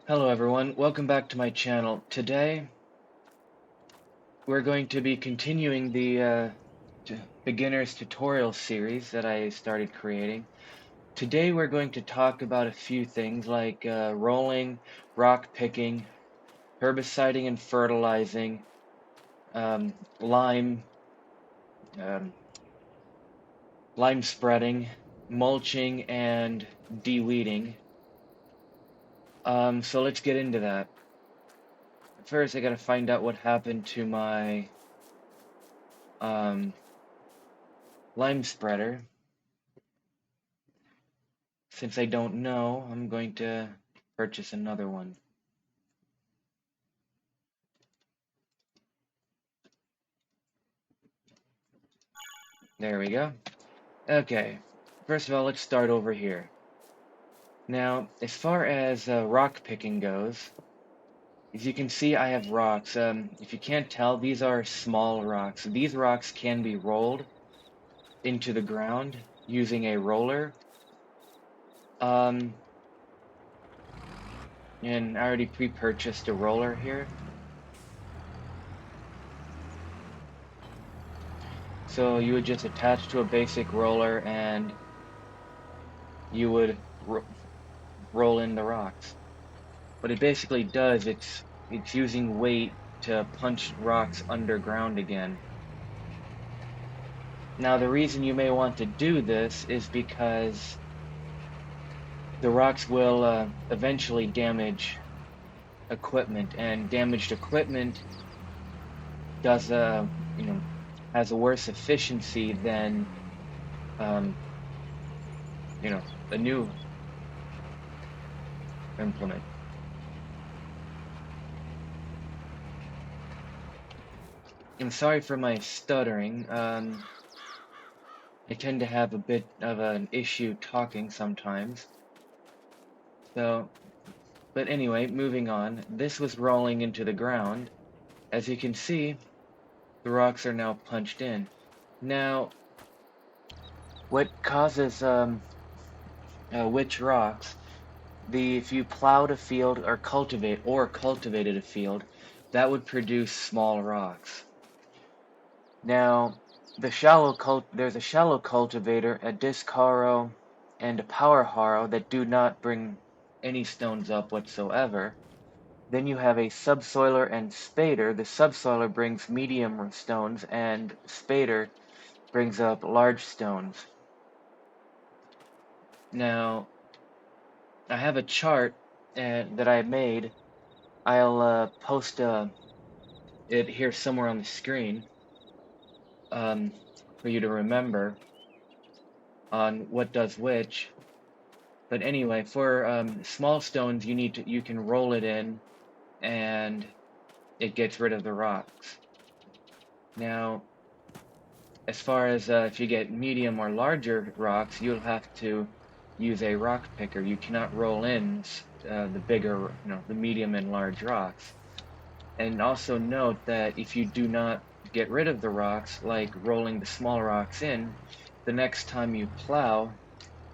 Hello everyone, welcome back to my channel. Today we're going to be continuing the beginners tutorial series that I started creating. Today we're going to talk about a few things like rolling, rock picking, herbiciding and fertilizing, lime, um, lime spreading, mulching, and de-weeding. So let's get into that. First I gotta find out what happened to my lime spreader. Since I don't know, I'm going to purchase another one. There we go. Okay, first of all, let's start over here. Now, as far as rock picking goes, as you can see, I have rocks. If you can't tell, these are small rocks. These rocks can be rolled into the ground using a roller. And I already pre-purchased a roller here. So you would just attach to a basic roller and you would roll in the rocks. What it basically does, it's using weight to punch rocks underground again. Now the reason you may want to do this is because the rocks will eventually damage equipment, and damaged equipment does has a worse efficiency than a new implement. I'm sorry for my stuttering. I tend to have a bit of an issue talking sometimes. So, but anyway, moving on. This was rolling into the ground. As you can see, the rocks are now punched in. Now, what causes which rocks? If you plowed a field or cultivated a field, that would produce small rocks. Now, there's a shallow cultivator, a disc harrow, and a power harrow that do not bring any stones up whatsoever. Then you have a subsoiler and spader. The subsoiler brings medium stones, and spader brings up large stones. Now, I have a chart that I made. I'll post it here somewhere on the screen for you to remember on what does which. But anyway, for small stones, you can roll it in, and it gets rid of the rocks. Now, as far as if you get medium or larger rocks, you'll have to use a rock picker. You cannot roll in the bigger, the medium and large rocks. And also note that if you do not get rid of the rocks, like rolling the small rocks in, the next time you plow,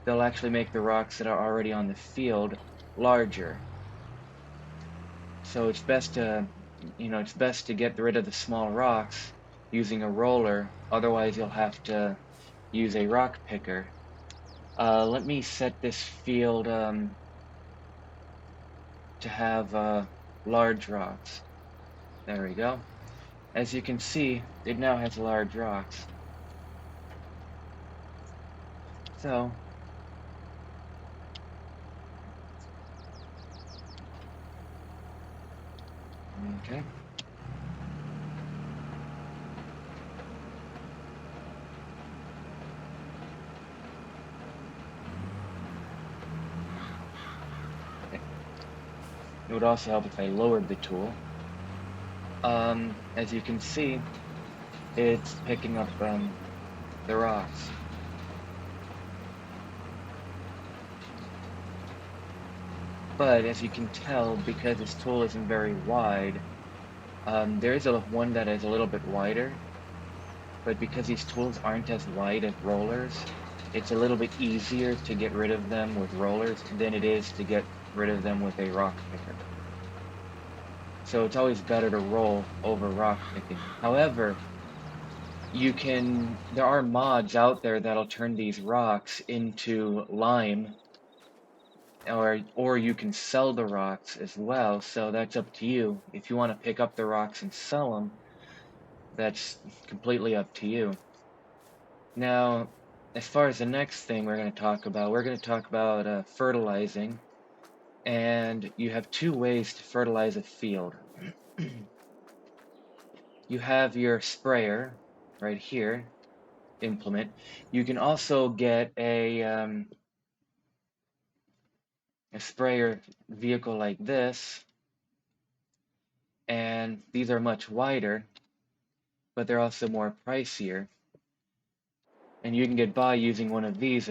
they'll actually make the rocks that are already on the field larger. So it's best to, get rid of the small rocks using a roller. Otherwise, you'll have to use a rock picker. Let me set this field to have large rocks. There we go. As you can see, it now has large rocks. So, okay. It would also help if I lowered the tool. As you can see, it's picking up the rocks. But as you can tell, because this tool isn't very wide, there is one that is a little bit wider. But because these tools aren't as wide as rollers, it's a little bit easier to get rid of them with rollers than it is to get rid of them with a rock picker. So it's always better to roll over rock picking. However, there are mods out there that'll turn these rocks into lime, or you can sell the rocks as well, so that's up to you. If you want to pick up the rocks and sell them, that's completely up to you. Now, as far as the next thing we're going to talk about fertilizing, and you have two ways to fertilize a field. You have your sprayer right here, implement. You can also get a sprayer vehicle like this, and these are much wider, but they're also more pricier. And you can get by using one of these.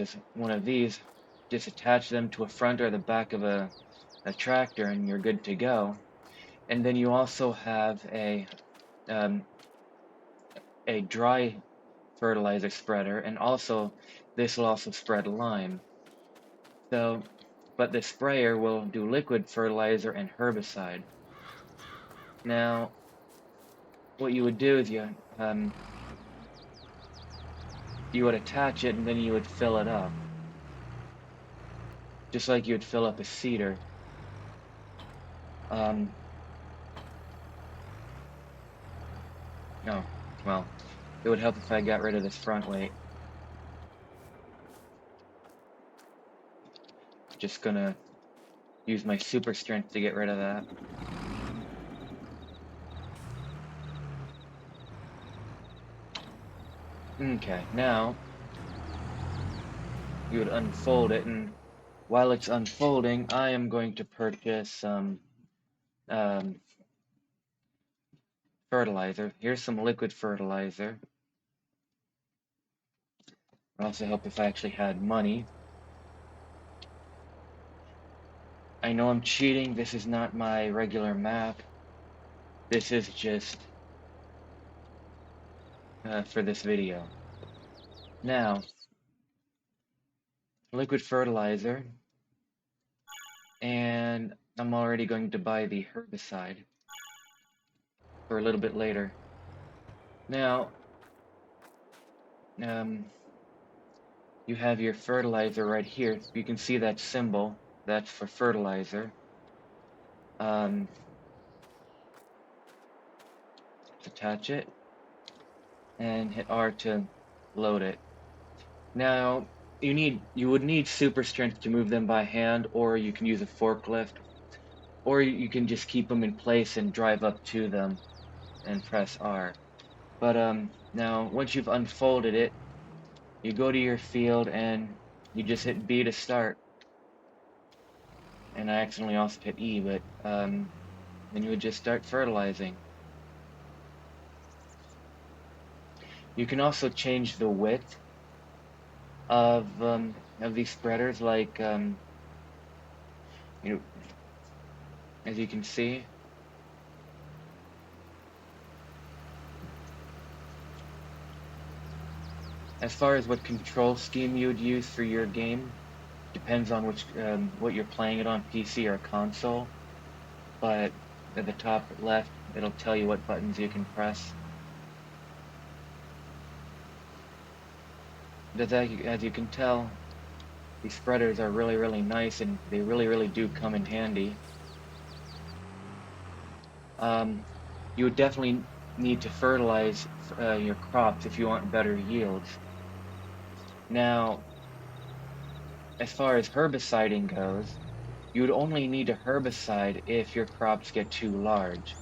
Just attach them to a front or the back of a tractor, and you're good to go. And then you also have a dry fertilizer spreader, and also this will also spread lime. So, but the sprayer will do liquid fertilizer and herbicide. Now, what you would do is you would attach it, and then you would fill it up, just like you would fill up a seeder. No, well, it would help if I got rid of this front weight. Just gonna use my super strength to get rid of that. Okay, now you would unfold it, and while it's unfolding, I am going to purchase some fertilizer. Here's some liquid fertilizer. It would also help if I actually had money. I know I'm cheating. This is not my regular map. This is just for this video. Now, liquid fertilizer, and I'm already going to buy the herbicide for a little bit later. Now, you have your fertilizer right here. You can see that symbol. That's for fertilizer. Let's attach it and hit R to load it. Now, you would need super strength to move them by hand, or you can use a forklift, or you can just keep them in place and drive up to them and press R. But now once you've unfolded it, you go to your field and you just hit B to start. And I accidentally also hit E, but then you would just start fertilizing. You can also change the width of these spreaders, like as you can see. As far as what control scheme you would use for your game, depends on which what you're playing it on, PC or console. But at the top left, it'll tell you what buttons you can press. As you can tell, these spreaders are really, really nice, and they really, really do come in handy. You would definitely need to fertilize your crops if you want better yields. Now, as far as herbiciding goes, you would only need to herbicide if your crops get too large.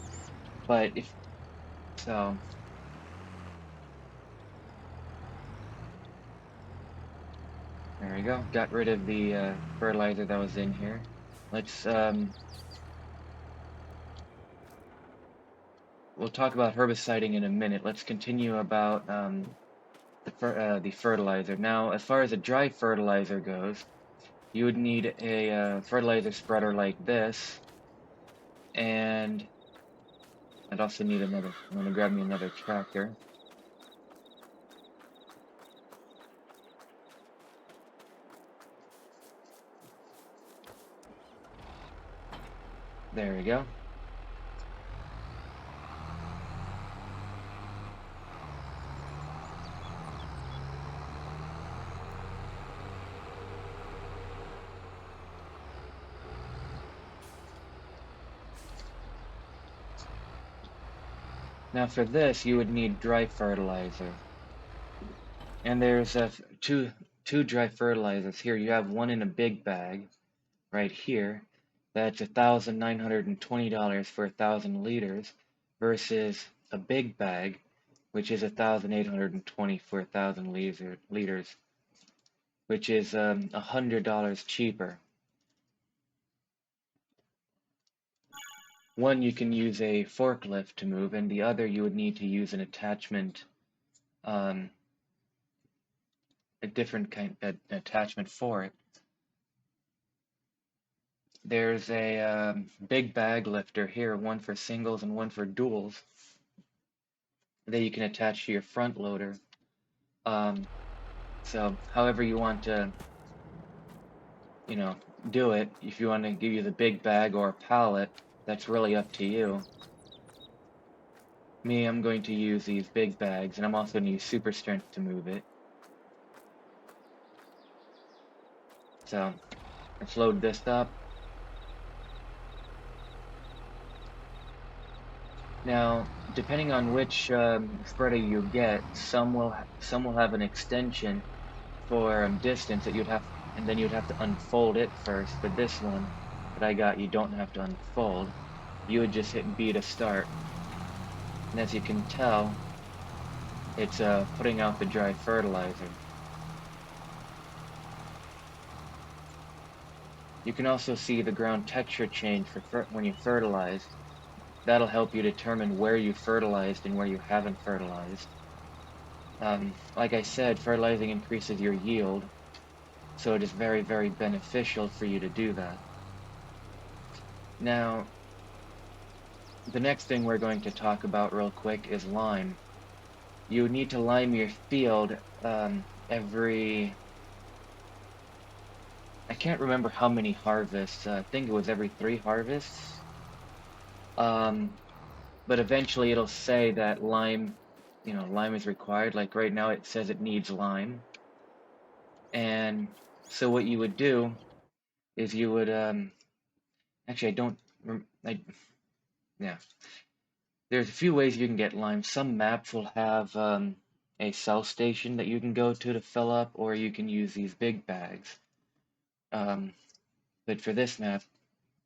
But there we go. Got rid of the fertilizer that was in here. Let's we'll talk about herbiciding in a minute. Let's continue about the fertilizer. Now, as far as a dry fertilizer goes, you would need a fertilizer spreader like this, and I'd also need another. I'm gonna grab me another tractor. There we go. Now for this, you would need dry fertilizer. And there's two dry fertilizers here. You have one in a big bag right here. That's $1,920 for 1,000 liters versus a big bag, which is 1,820 for 1,000 liters, which is $100 cheaper. One you can use a forklift to move, and the other you would need to use an attachment, a different kind of attachment for it. There's a big bag lifter here, one for singles and one for duals, that you can attach to your front loader. So however you want to, do it, if you want to give you the big bag or a pallet, that's really up to you. Me, I'm going to use these big bags, and I'm also going to use super strength to move it. So let's load this up. Now, depending on which spreader you get, some will have an extension for distance that and then you'd have to unfold it first. But this one that I got, you don't have to unfold. You would just hit B to start. And as you can tell, it's putting out the dry fertilizer. You can also see the ground texture change when you fertilize. That'll help you determine where you fertilized and where you haven't fertilized. Like I said, fertilizing increases your yield, so it is very, very beneficial for you to do that. Now, the next thing we're going to talk about real quick is lime. You need to lime your field every... I can't remember how many harvests. I think it was every 3 harvests. But eventually it'll say that lime is required. Like right now it says it needs lime. And so what you would do is you would, actually yeah. There's a few ways you can get lime. Some maps will have a cell station that you can go to fill up, or you can use these big bags. But for this map,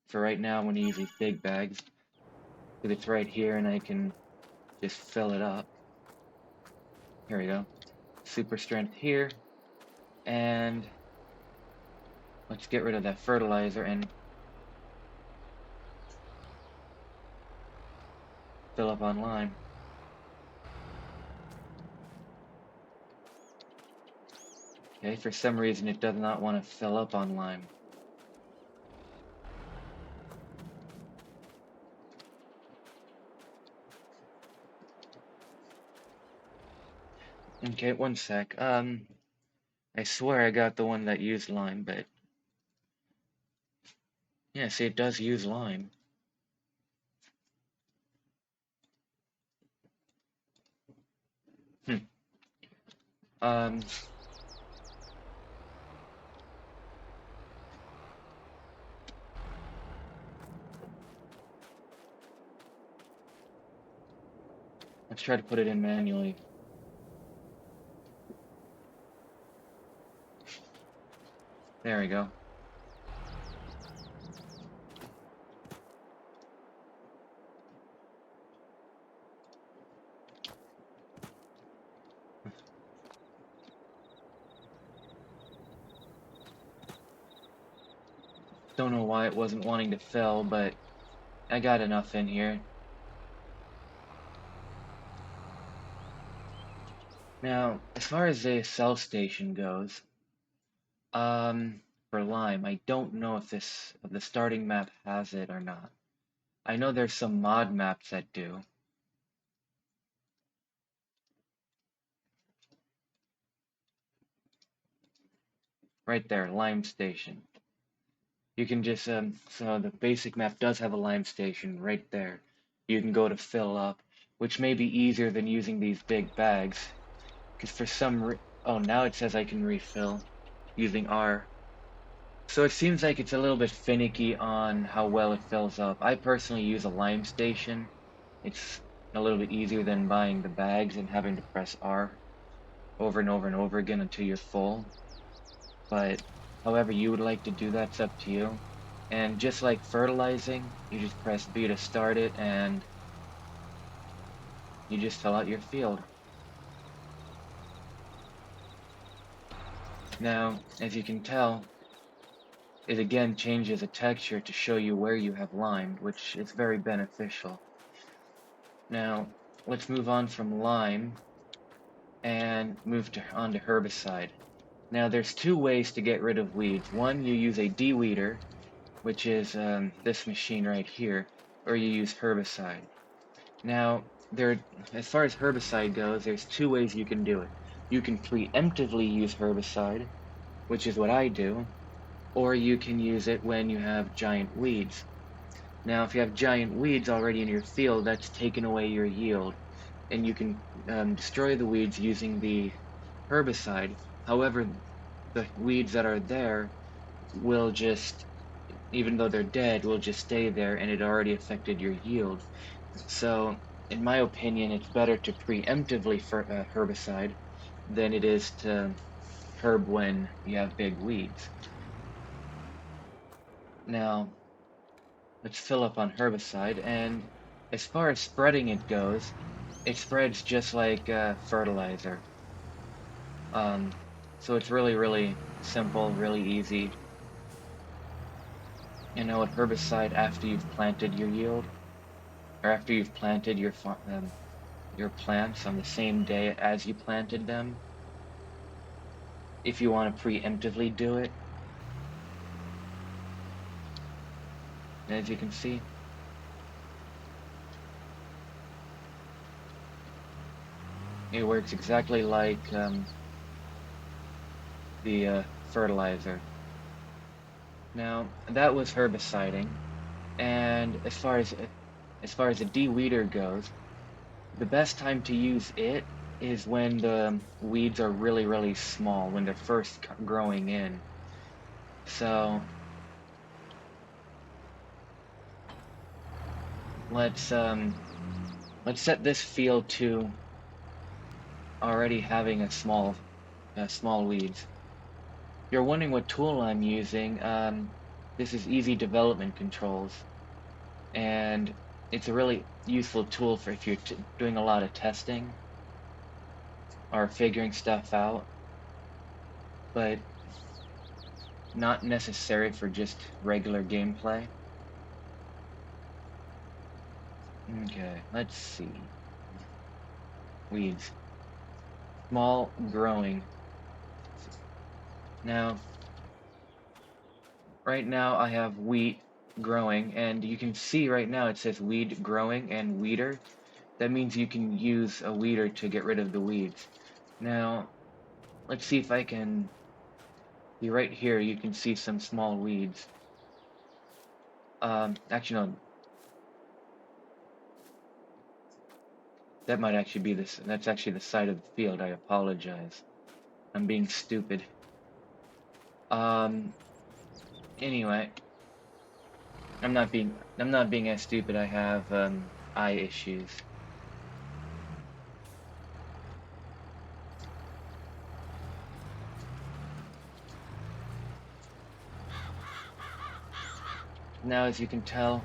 for right now, I'm going to use these big bags because it's right here and I can just fill it up. Here we go. Super strength here. And let's get rid of that fertilizer and fill up on lime. Okay, for some reason it does not want to fill up on lime. Okay, one sec. I swear I got the one that used lime, but yeah, see, it does use lime. Um, let's try to put it in manually. There we go. Don't know why it wasn't wanting to fill, but I got enough in here. Now, as far as the cell station goes, for lime, I don't know if the starting map has it or not. I know there's some mod maps that do. Right there, lime station. You can just, so the basic map does have a lime station right there. You can go to fill up, which may be easier than using these big bags, because for oh, now it says I can refill using R. So it seems like it's a little bit finicky on how well it fills up. I personally use a lime station. It's a little bit easier than buying the bags and having to press R over and over and over again until you're full. But however you would like to do that's up to you. And just like fertilizing, you just press B to start it and you just fill out your field. Now, as you can tell, it again changes the texture to show you where you have limed, which is very beneficial. Now, let's move on from lime and move on to herbicide. Now, there's two ways to get rid of weeds. One, you use a de-weeder, which is this machine right here, or you use herbicide. Now, as far as herbicide goes, there's two ways you can do it. You can preemptively use herbicide, which is what I do, or you can use it when you have giant weeds. Now, if you have giant weeds already in your field, that's taken away your yield, and you can destroy the weeds using the herbicide. However, the weeds that are there will just, even though they're dead, will just stay there, and it already affected your yield. So, in my opinion, it's better to preemptively herbicide than it is to herb when you have big weeds. Now, let's fill up on herbicide, and as far as spreading it goes, it spreads just like fertilizer. So it's really, really simple, really easy. You know, with herbicide, after you've planted your yield, or after you've planted your plants on the same day as you planted them, if you want to preemptively do it, as you can see, it works exactly like the fertilizer. Now, that was herbiciding, and as far as the de-weeder goes, the best time to use it is when the weeds are really, really small, when they're first growing in. So let's set this field to already having a small weeds. If you're wondering what tool I'm using, this is Easy Development Controls, and it's a really useful tool for if you're doing a lot of testing or figuring stuff out, but not necessary for just regular gameplay. Okay, let's see. Weeds. Small growing. Now, right now I have wheat growing, and you can see right now it says weed growing and weeder. That means you can use a weeder to get rid of the weeds. Now, let's see if I can... See right here, you can see some small weeds. Actually, no. That might actually be this. That's actually the side of the field. I apologize. I'm being stupid. Anyway, I'm not being as stupid. I have eye issues. Now, as you can tell,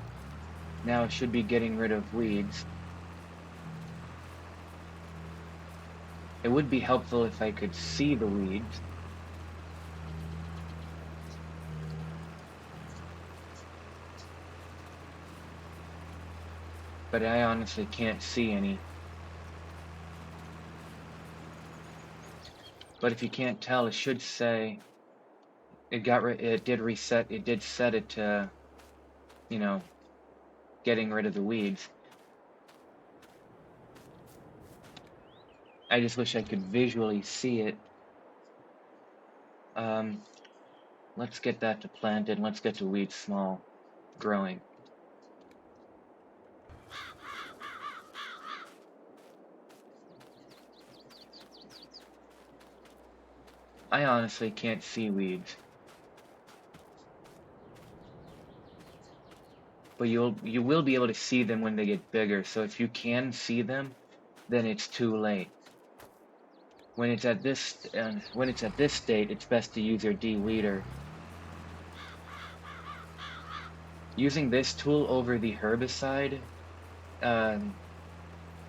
now it should be getting rid of weeds. It would be helpful if I could see the weeds. But I honestly can't see any. But if you can't tell, it should say it did reset. It did set it to, you know, getting rid of the weeds. I just wish I could visually see it. let's get that to planted, and let's get the weeds small growing. I honestly can't see weeds, but you will be able to see them when they get bigger. So if you can see them, then it's too late. When it's at this state, it's best to use your de-weeder. Using this tool over the herbicide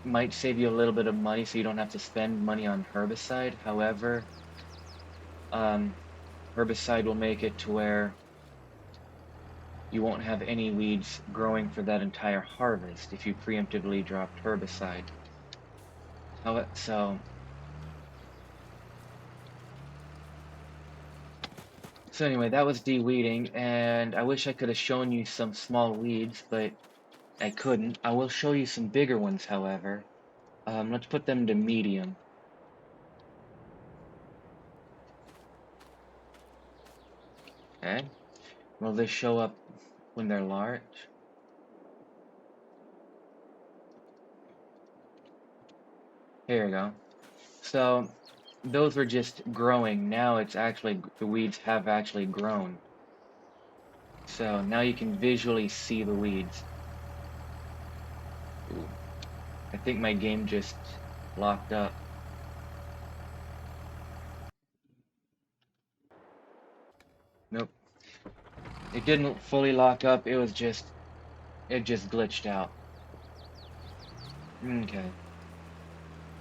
might save you a little bit of money, so you don't have to spend money on herbicide. However, herbicide will make it to where you won't have any weeds growing for that entire harvest if you preemptively dropped herbicide. So anyway, that was de-weeding, and I wish I could have shown you some small weeds, but I couldn't. I will show you some bigger ones, however. Let's put them to medium. Okay. Will they show up when they're large? Here we go. So those were just growing. Now it's actually, the weeds have actually grown. So now you can visually see the weeds. Ooh. I think my game just locked up. Nope. It didn't fully lock up, it just glitched out. Okay.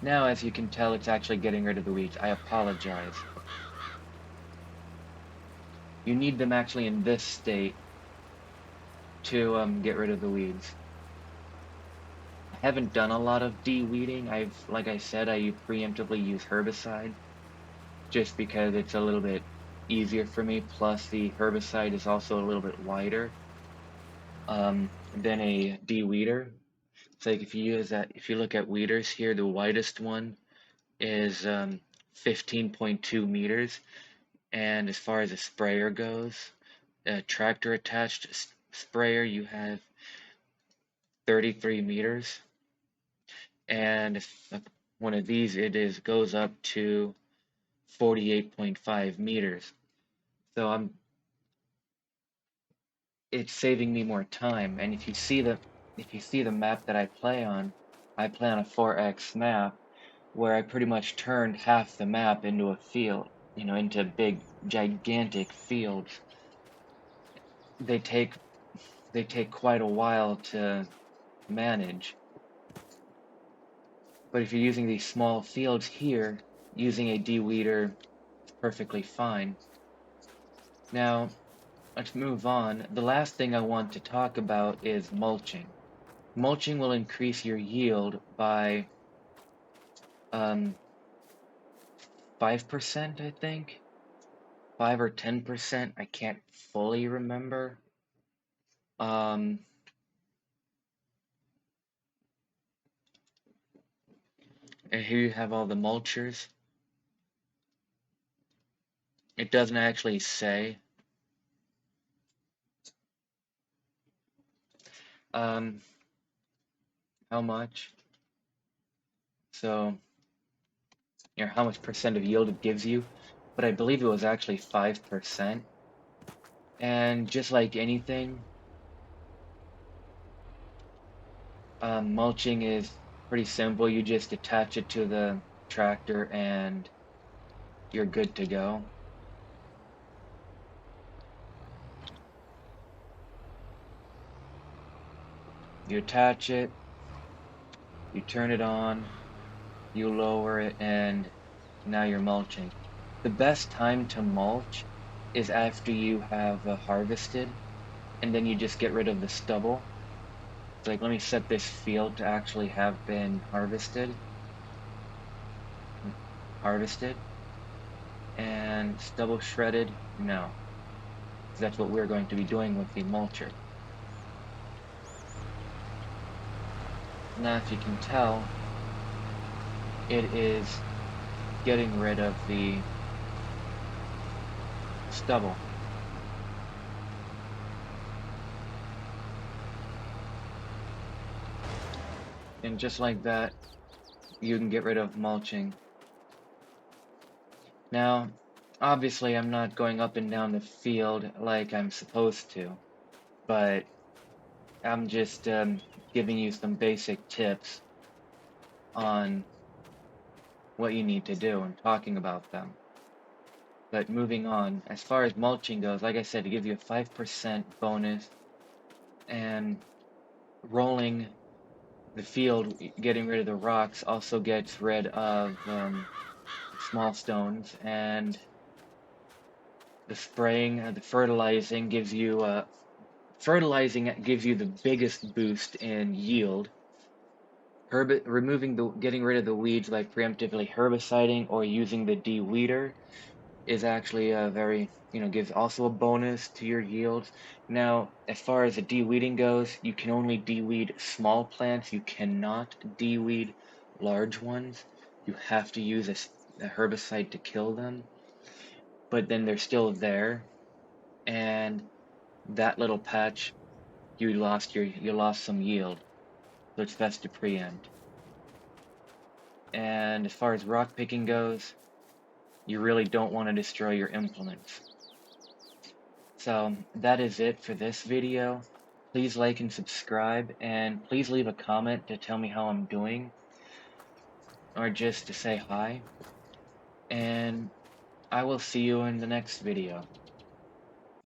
Now, as you can tell, it's actually getting rid of the weeds. I apologize. You need them actually in this state to get rid of the weeds. I haven't done a lot of de-weeding. Like I said, I preemptively use herbicide just because it's a little bit easier for me. Plus, the herbicide is also a little bit wider than a de-weeder. It's like if you look at weeders here, the widest one is 15.2 meters, and as far as a sprayer goes, a tractor attached sprayer, you have 33 meters, and if one of these goes up to 48.5 meters. So it's saving me more time. And if you see the map that I play on a 4x map where I pretty much turned half the map into a field, into big gigantic fields. They take quite a while to manage. But if you're using these small fields here, using a de-weeder is perfectly fine. Now, let's move on. The last thing I want to talk about is mulching. Mulching will increase your yield by 5%, I think. 5 or 10%, I can't fully remember. And here you have all the mulchers. It doesn't actually say. How much? So, how much percent of yield it gives you, but I believe it was actually 5%. And just like anything, mulching is pretty simple. You just attach it to the tractor and you're good to go. You attach it, you turn it on, you lower it, and now you're mulching. The best time to mulch is after you have harvested, and then you just get rid of the stubble. It's like, let me set this field to actually have been harvested, and stubble shredded. No, that's what we're going to be doing with the mulcher. Now, if you can tell, it is getting rid of the stubble. And just like that, you can get rid of mulching. Now, obviously I'm not going up and down the field like I'm supposed to, but I'm just giving you some basic tips on what you need to do and talking about them. But moving on, as far as mulching goes, like I said, it gives you a 5% bonus, and rolling the field, getting rid of the rocks, also gets rid of small stones, and the spraying, the fertilizing gives you the biggest boost in yield. Getting rid of the weeds by preemptively herbiciding or using the de-weeder is actually a very, gives also a bonus to your yields. Now, as far as the de-weeding goes, you can only de-weed small plants. You cannot de-weed large ones. You have to use a herbicide to kill them. But then they're still there, and that little patch, you lost some yield. So it's best to preempt. And as far as rock picking goes, you really don't want to destroy your implements. So that is it for this video. Please like and subscribe, and please leave a comment to tell me how I'm doing, or just to say hi. And I will see you in the next video.